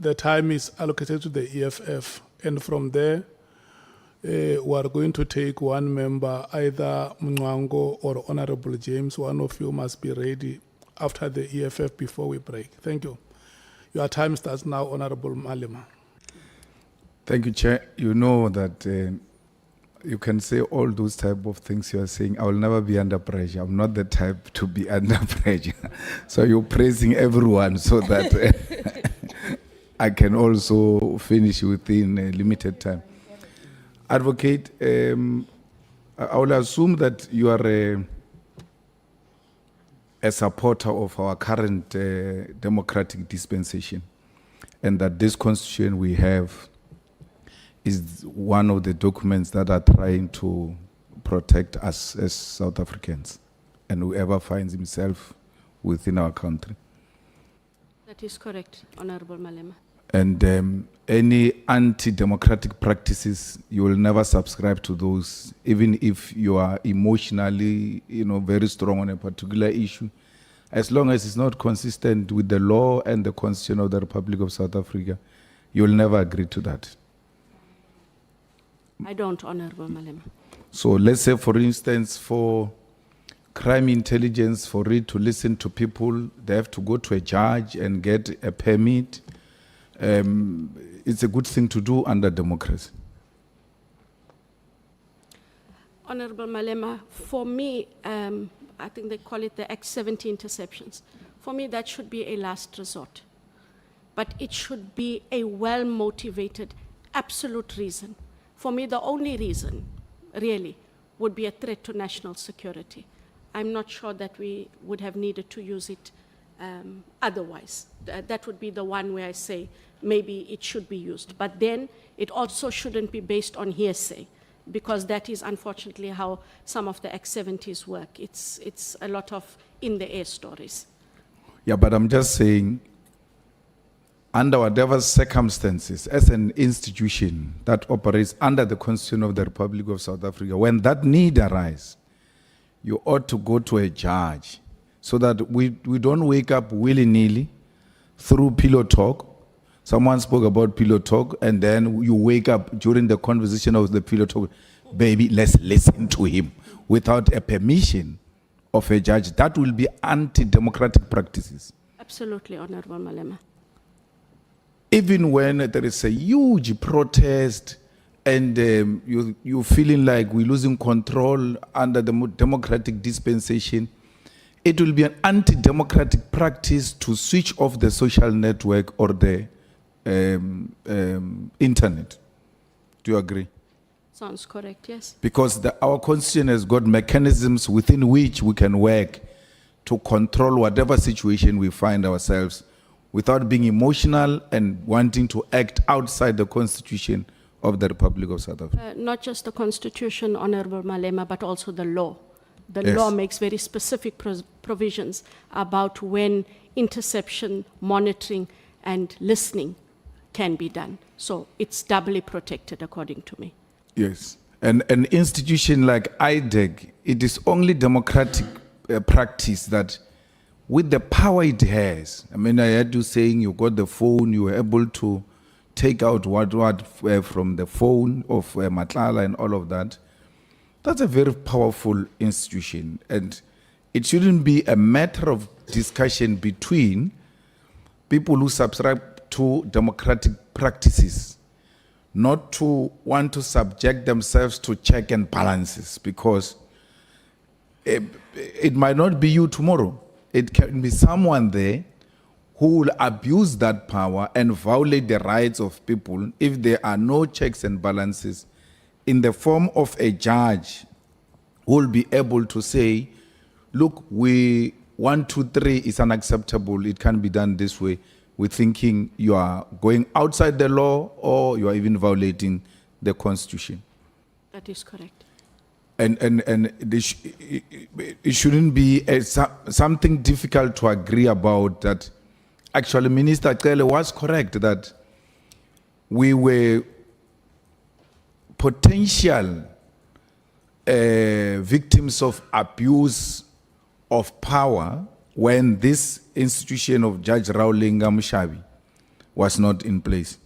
the time is allocated to the EFF, and from there, we are going to take one member, either Mngwango or Honorable James. One of you must be ready after the EFF before we break. Thank you. Your time starts now, Honorable Malema. Thank you, Chair. You know that you can say all those type of things you are saying. I will never be under pressure. I'm not the type to be under pressure. So you're praising everyone so that I can also finish within a limited time. Advocate, I will assume that you are a supporter of our current democratic dispensation, and that this constitution we have is one of the documents that are trying to protect us as South Africans and whoever finds himself within our country. That is correct, Honorable Malema. And any anti-democratic practices, you will never subscribe to those, even if you are emotionally, very strong on a particular issue. As long as it's not consistent with the law and the Constitution of the Republic of South Africa, you will never agree to that. I don't, Honorable Malema. So let's say, for instance, for crime intelligence, for it to listen to people, they have to go to a judge and get a permit. It's a good thing to do under democracy. Honorable Malema, for me, I think they call it the Act 70 interceptions. For me, that should be a last resort. But it should be a well-motivated, absolute reason. For me, the only reason, really, would be a threat to national security. I'm not sure that we would have needed to use it otherwise. That would be the one where I say maybe it should be used. But then it also shouldn't be based on hearsay, because that is unfortunately how some of the Act 70s work. It's a lot of in-the-air stories. Yeah, but I'm just saying, under whatever circumstances, as an institution that operates under the Constitution of the Republic of South Africa, when that need arises, you ought to go to a judge so that we don't wake up willy-nilly through pillow talk. Someone spoke about pillow talk, and then you wake up during the conversation of the pillow talk, baby, let's listen to him, without a permission of a judge. That will be anti-democratic practices. Absolutely, Honorable Malema. Even when there is a huge protest and you're feeling like we're losing control under the democratic dispensation, it will be an anti-democratic practice to switch off the social network or the internet. Do you agree? Sounds correct, yes. Because our constitution has got mechanisms within which we can work to control whatever situation we find ourselves without being emotional and wanting to act outside the Constitution of the Republic of South Africa. Not just the Constitution, Honorable Malema, but also the law. The Yes. law makes very specific provisions about when interception, monitoring, and listening can be done. So it's doubly protected, according to me. Yes. And an institution like IDAC, it is only democratic practice that with the power it has, I mean, I heard you saying you got the phone, you were able to take out what from the phone of Matlala and all of that. That's a very powerful institution, and it shouldn't be a matter of discussion between people who subscribe to democratic practices, not to want to subject themselves to check and balances, because it might not be you tomorrow. It can be someone there who will abuse that power and violate the rights of people if there are no checks and balances in the form of a judge who will be able to say, look, 1, 2, 3 is unacceptable. It can't be done this way. We're thinking you are going outside the law or you are even violating the Constitution. That is correct. And it shouldn't be something difficult to agree about that. Actually, Minister Cele was correct that we were potential victims of abuse of power when this institution of Judge Raulinga Mushabi was not in place.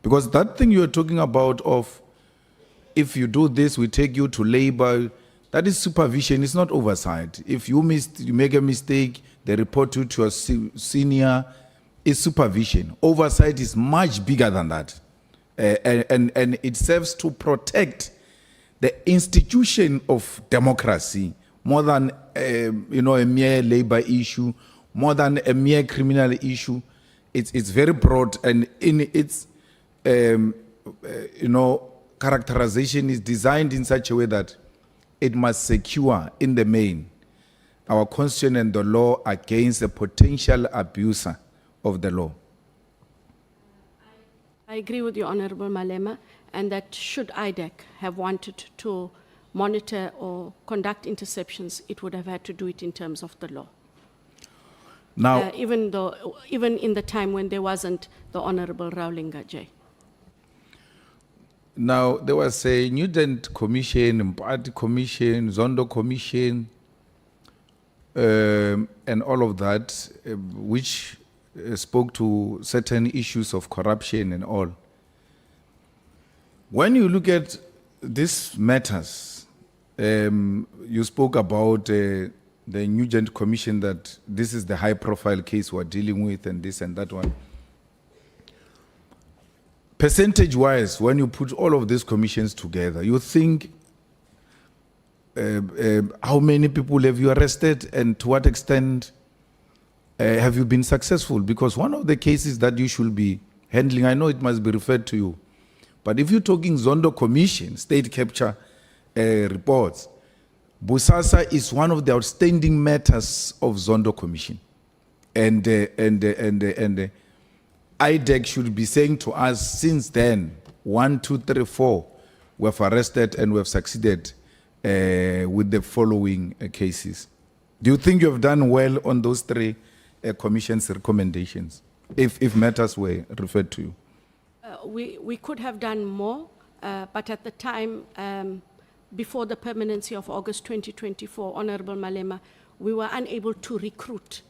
Because that thing you're talking about of, if you do this, we take you to labor, that is supervision, it's not oversight. If you make a mistake, they report you to a senior, it's supervision. Oversight is much bigger than that. And it serves to protect the institution of democracy more than a mere labor issue, more than a mere criminal issue. It's very broad, and in its characterization is designed in such a way that it must secure in the main our constitution and the law against a potential abuser of the law. I agree with you, Honorable Malema, and that should IDAC have wanted to monitor or conduct interceptions, it would have had to do it in terms of the law. Now, even in the time when there wasn't the Honorable Raulinga J. Now, there was a Nugent Commission, Party Commission, Zondo Commission, and all of that, which spoke to certain issues of corruption and all. When you look at these matters, you spoke about the Nugent Commission, that this is the high-profile case we're dealing with, and this and that one. Percentage-wise, when you put all of these commissions together, you think how many people have you arrested, and to what extent have you been successful? Because one of the cases that you should be handling, I know it must be referred to you, but if you're talking Zondo Commission, state capture reports, Bosasa is one of the outstanding matters of Zondo Commission. And IDAC should be saying to us, since then, 1, 2, 3, 4, we have arrested and we have succeeded with the following cases. Do you think you have done well on those 3 commission's recommendations, if matters were referred to you? We could have done more, but at the time, before the permanency of August 2024, Honorable Malema, we were unable to recruit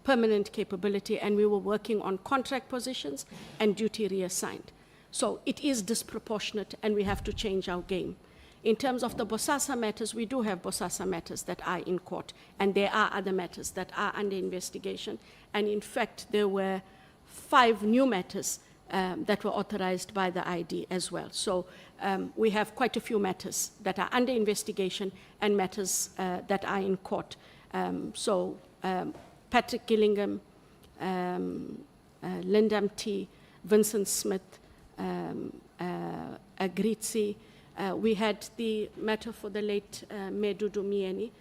permanent capability, and we were working on contract positions and duty reassigned. So it is disproportionate, and we have to change our game. In terms of the Bosasa matters, we do have Bosasa matters that are in court, and there are other matters that are under investigation. And in fact, there were 5 new matters that were authorized by the ID as well. So we have quite a few matters that are under investigation and matters that are in court. Patrick Gillingham, Lyndam T, Vincent Smith, Agritzi. We had the matter for the late Medudu Mieni.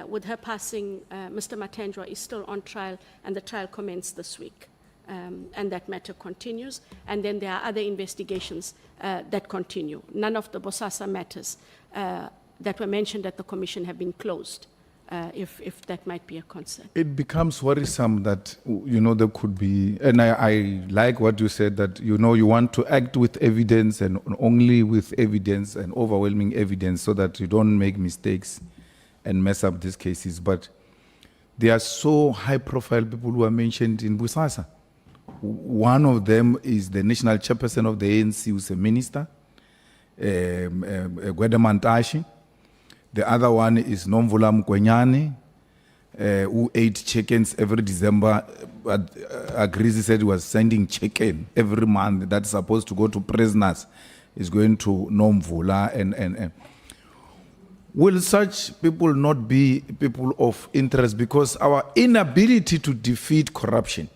With her passing, Mr. Matendra is still on trial, and the trial commenced this week. And that matter continues. And then there are other investigations that continue. None of the Bosasa matters that were mentioned at the commission have been closed. If that might be a concern. It becomes worrisome that, there could be, and I like what you said, that, you want to act with evidence and only with evidence and overwhelming evidence so that you don't make mistakes and mess up these cases. But there are so high-profile people who are mentioned in Bosasa. One of them is the national chairperson of the ANC, who's a minister, Gwedemantashi. The other one is Nomvula Mkwenyane, who ate chickens every December. Agrizi said he was sending chicken every month that's supposed to go to prisoners. Is going to Nomvula. And will such people not be people of interest? Because our inability to defeat corruption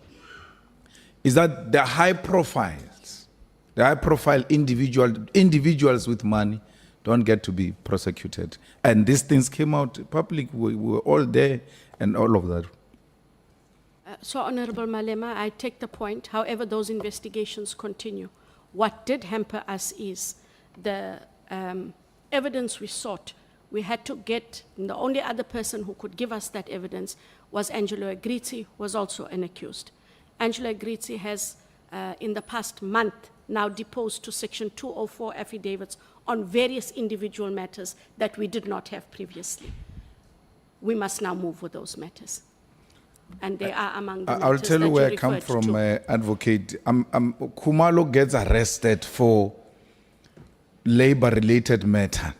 is that the high-profile individuals with money don't get to be prosecuted. And these things came out public, we were all there, and all of that. So, Honorable Malema, I take the point. However, those investigations continue. What did hamper us is the evidence we sought. We had to get, the only other person who could give us that evidence was Angelo Agritzi, who was also an accused. Angelo Agritzi has, in the past month, now deposed to Section 204 affidavits on various individual matters that we did not have previously. We must now move with those matters. and they are among the I'll matters tell you that where I you come referred from, to. advocate. Khumalo gets arrested for labor-related matter.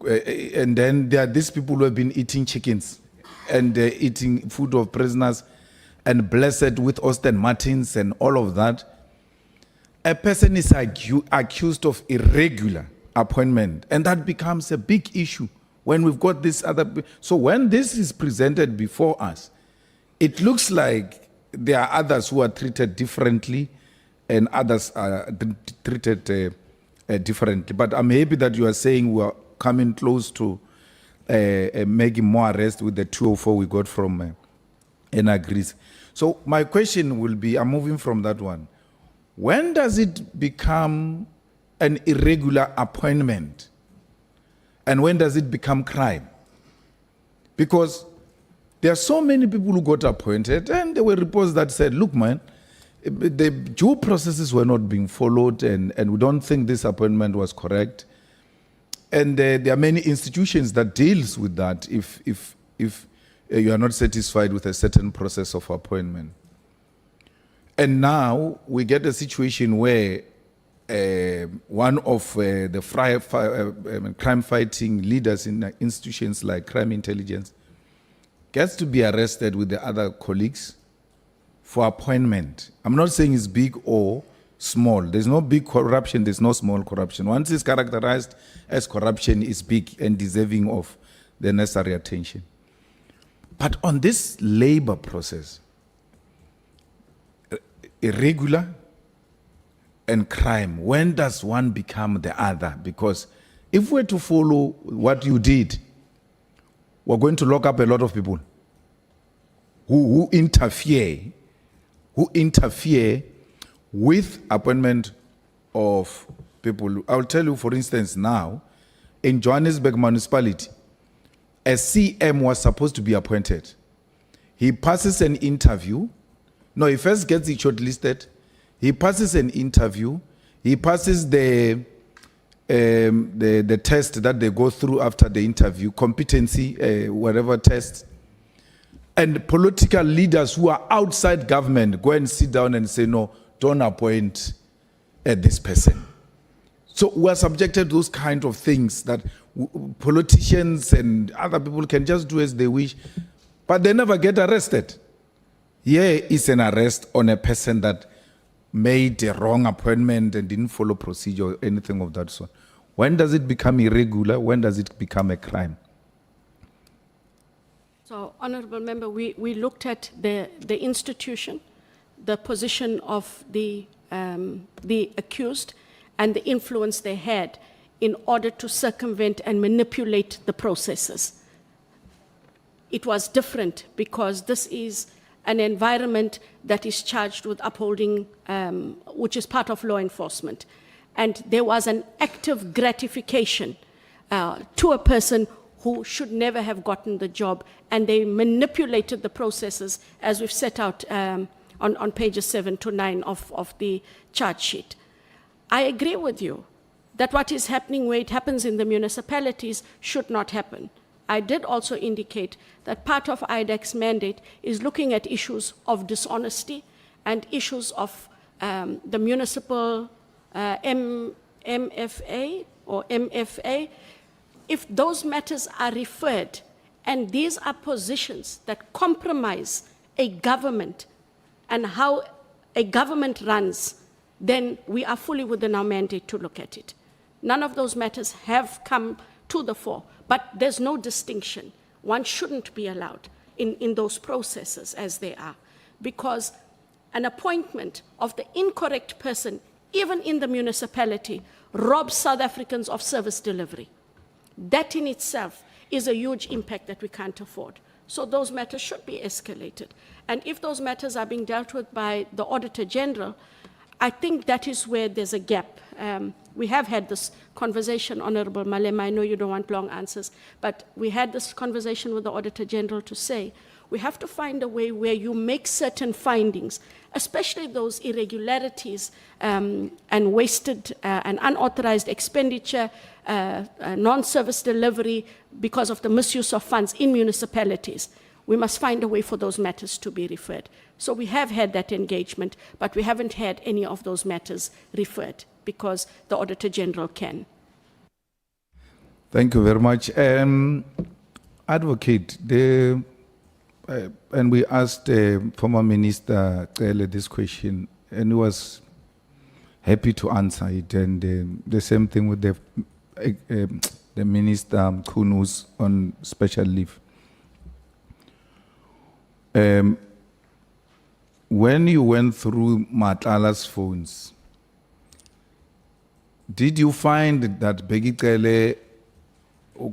And then there are these people who have been eating chickens and eating food of prisoners and blessed with Austin Martins and all of that. A person is accused of irregular appointment, and that becomes a big issue when we've got this other. So when this is presented before us, it looks like there are others who are treated differently and others are treated differently. But I'm happy that you are saying we are coming close to making more arrests with the 204 we got from NAGRIS. So my question will be, I'm moving from that one. When does it become an irregular appointment? And when does it become crime? Because there are so many people who got appointed, and there were reports that said, look, man, the due processes were not being followed, and we don't think this appointment was correct. And there are many institutions that deals with that if you are not satisfied with a certain process of appointment. And now we get a situation where one of the crime-fighting leaders in institutions like crime intelligence gets to be arrested with the other colleagues for appointment. I'm not saying it's big or small. There's no big corruption, there's no small corruption. Once it's characterized as corruption, it's big and deserving of the necessary attention. But on this labor process, irregular and crime, when does one become the other? Because if we're to follow what you did, we're going to lock up a lot of people who interfere with appointment of people. I'll tell you, for instance, now, in Johannesburg municipality, a CM was supposed to be appointed. He passes an interview. No, he first gets it shortlisted. He passes an interview. He passes the test that they go through after the interview, competency, whatever test. And political leaders who are outside government go and sit down and say, no, don't appoint this person. So we are subjected to those kind of things that politicians and other people can just do as they wish, but they never get arrested. Here is an arrest on a person that made a wrong appointment and didn't follow procedure or anything of that sort. When does it become irregular? When does it become a crime? So, Honorable Member, we looked at the institution, the position of the accused, and the influence they had in order to circumvent and manipulate the processes. It was different because this is an environment that is charged with upholding, which is part of law enforcement. And there was an active gratification to a person who should never have gotten the job, and they manipulated the processes as we've set out on pages 7 to 9 of the charge sheet. I agree with you that what is happening where it happens in the municipalities should not happen. I did also indicate that part of IDAC's mandate is looking at issues of dishonesty and issues of the municipal MFA or MFA. If those matters are referred, and these are positions that compromise a government and how a government runs, then we are fully within our mandate to look at it. None of those matters have come to the fore, but there's no distinction. One shouldn't be allowed in those processes as they are, because an appointment of the incorrect person, even in the municipality, robs South Africans of service delivery. That in itself is a huge impact that we can't afford. So those matters should be escalated. And if those matters are being dealt with by the Auditor General, I think that is where there's a gap. We have had this conversation, Honorable Malema, I know you don't want long answers, but we had this conversation with the Auditor General to say, we have to find a way where you make certain findings, especially those irregularities and wasted and unauthorized expenditure, non-service delivery because of the misuse of funds in municipalities. we must find a way for those matters to be referred. So we have had that engagement, but we haven't had any of those matters referred because the Auditor General can. Thank you very much. Advocate, and we asked former Minister Cele this question, and he was happy to answer it. And the same thing with the Minister Kunus on special leave. When you went through Matlala's phones, did you find that Bheki Cele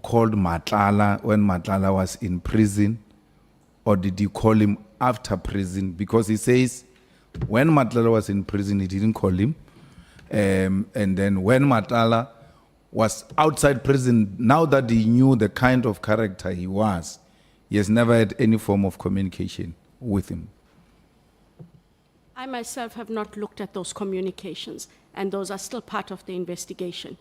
called Matlala when Matlala was in prison, or did you call him after prison? Because he says when Matlala was in prison, he didn't call him. And then when Matlala was outside prison, now that he knew the kind of character he was, he has never had any form of communication with him. I myself have not looked at those communications, and those are still part of the investigation.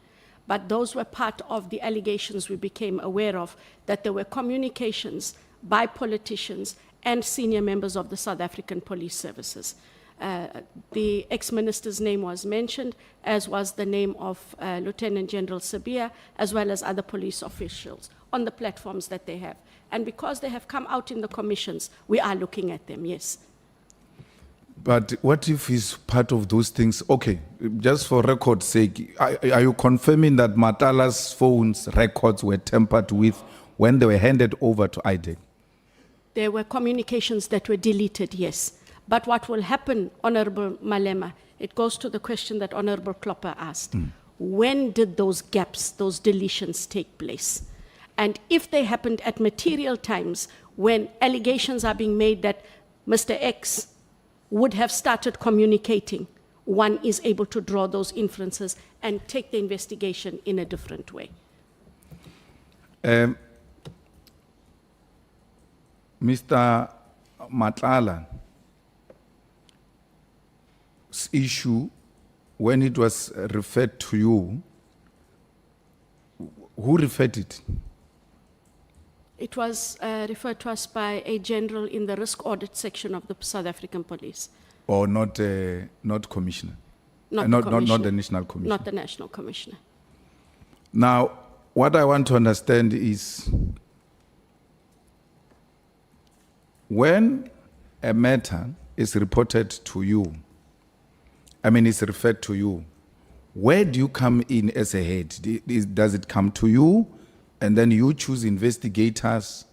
But those were part of the allegations we became aware of, that there were communications by politicians and senior members of the South African Police Services. The ex-minister's name was mentioned, as was the name of Lieutenant General Sabia, as well as other police officials on the platforms that they have. And because they have come out in the commissions, we are looking at them, yes. But what if he's part of those things? Okay, just for record's sake, are you confirming that Matlala's phone's records were tampered with when they were handed over to IDAC? There were communications that were deleted, yes. But what will happen, Honorable Malema, it goes to the question that Honorable Klopper asked. When did those gaps, those deletions take place? And if they happened at material times when allegations are being made that Mr. X would have started communicating, one is able to draw those inferences and take the investigation in a different way. Mr. Matlala's issue, when it was referred to you, who referred it? It was referred to us by a general in the risk audit section of the South African Police. Or not commissioner? Not Not commissioner. the national commissioner? Not the national commissioner. Now, what I want to understand is, when a matter is reported to you, is referred to you, where do you come in as a head? Does it come to you and then you choose investigators,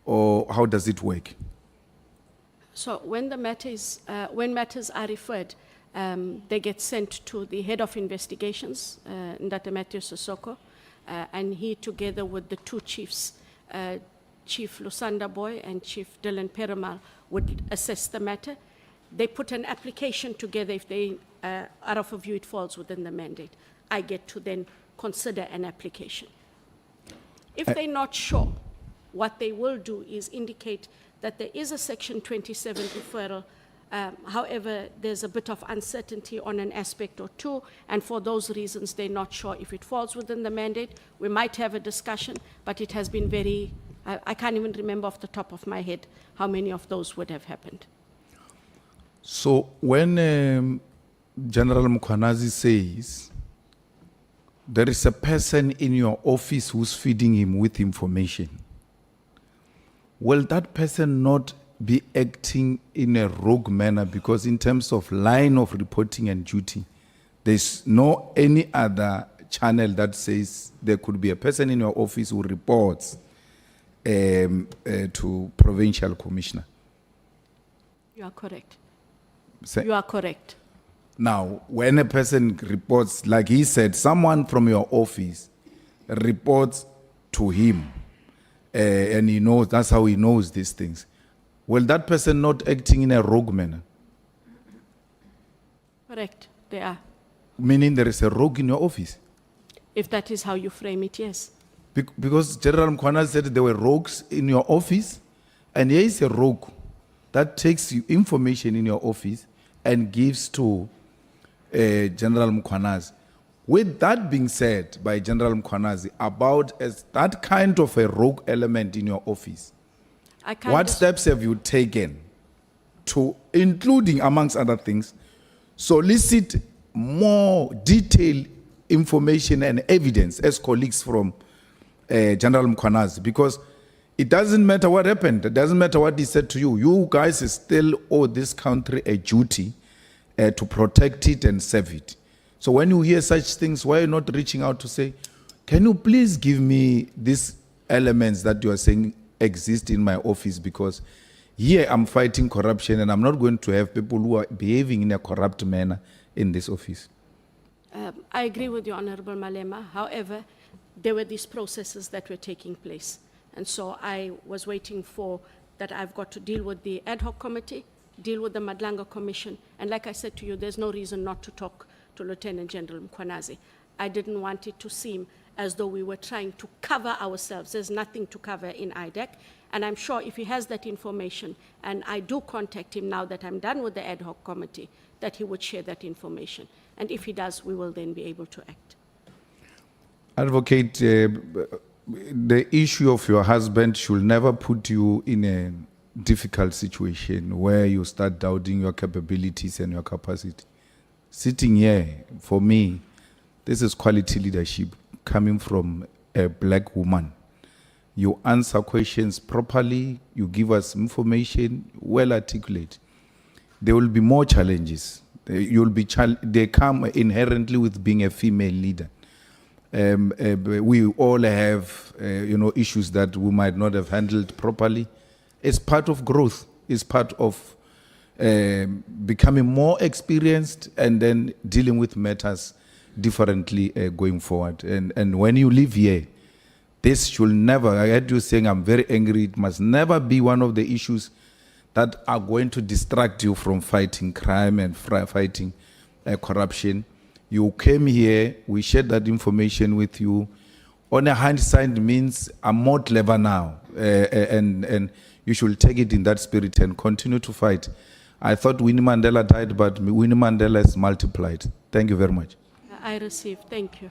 or how does it work? So when the matters, when matters are referred, they get sent to the head of investigations, Ndate Matthew Sosoko, and he, together with the two chiefs, Chief Lusanda Boy and Chief Dylan Perumal, would assess the matter. They put an application together. If they, out of a view, it falls within the mandate, I get to then consider an application. If they're not sure, what they will do is indicate that there is a Section 27 referral. However, there's a bit of uncertainty on an aspect or two, and for those reasons, they're not sure if it falls within the mandate. We might have a discussion, but it has been very, I can't even remember off the top of my head how many of those would have happened. So when General Mkhwanazi says there is a person in your office who's feeding him with information, will that person not be acting in a rogue manner? Because in terms of line of reporting and duty, there's no any other channel that says there could be a person in your office who reports to provincial commissioner. You are correct. Say- You are correct. Now, when a person reports, like he said, someone from your office reports to him, and he knows, that's how he knows these things, will that person not acting in a rogue manner? Correct, they are. Meaning there is a rogue in your office? If that is how you frame it, yes. Because General Mkhwana said there were rogues in your office, and here is a rogue that takes you information in your office and gives to General Mkhwanazi. With that being said by General Mkhwanazi about as that kind of a rogue element in your office, I can't What dis- steps have you taken to, including amongst other things, solicit more detailed information and evidence as colleagues from General Mkhwanazi? Because it doesn't matter what happened, it doesn't matter what he said to you. You guys still owe this country a duty to protect it and serve it. So when you hear such things, why are you not reaching out to say, can you please give me these elements that you are saying exist in my office? Because here I'm fighting corruption and I'm not going to have people who are behaving in a corrupt manner in this office. I agree with you, Honorable Malema. However, there were these processes that were taking place. And so I was waiting for that. I've got to deal with the ad hoc committee, deal with the Madlanga Commission. And like I said to you, there's no reason not to talk to Lieutenant General Mkhwanazi. I didn't want it to seem as though we were trying to cover ourselves. There's nothing to cover in IDAC. And I'm sure if he has that information, and I do contact him now that I'm done with the ad hoc committee, that he would share that information. And if he does, we will then be able to act. Advocate, the issue of your husband should never put you in a difficult situation where you start doubting your capabilities and your capacity. Sitting here, for me, this is quality leadership coming from a black woman. You answer questions properly, you give us information, well articulate. There will be more challenges. They come inherently with being a female leader. We all have, issues that we might not have handled properly. It's part of growth. It's part of becoming more experienced and then dealing with matters differently going forward. And when you live here, this should never, I heard you saying I'm very angry, it must never be one of the issues that are going to distract you from fighting crime and fighting corruption. You came here, we shared that information with you. On a hindsight means I'm more clever now, and you should take it in that spirit and continue to fight. I thought Winnie Mandela died, but Winnie Mandela has multiplied. Thank you very much. I received. Thank you.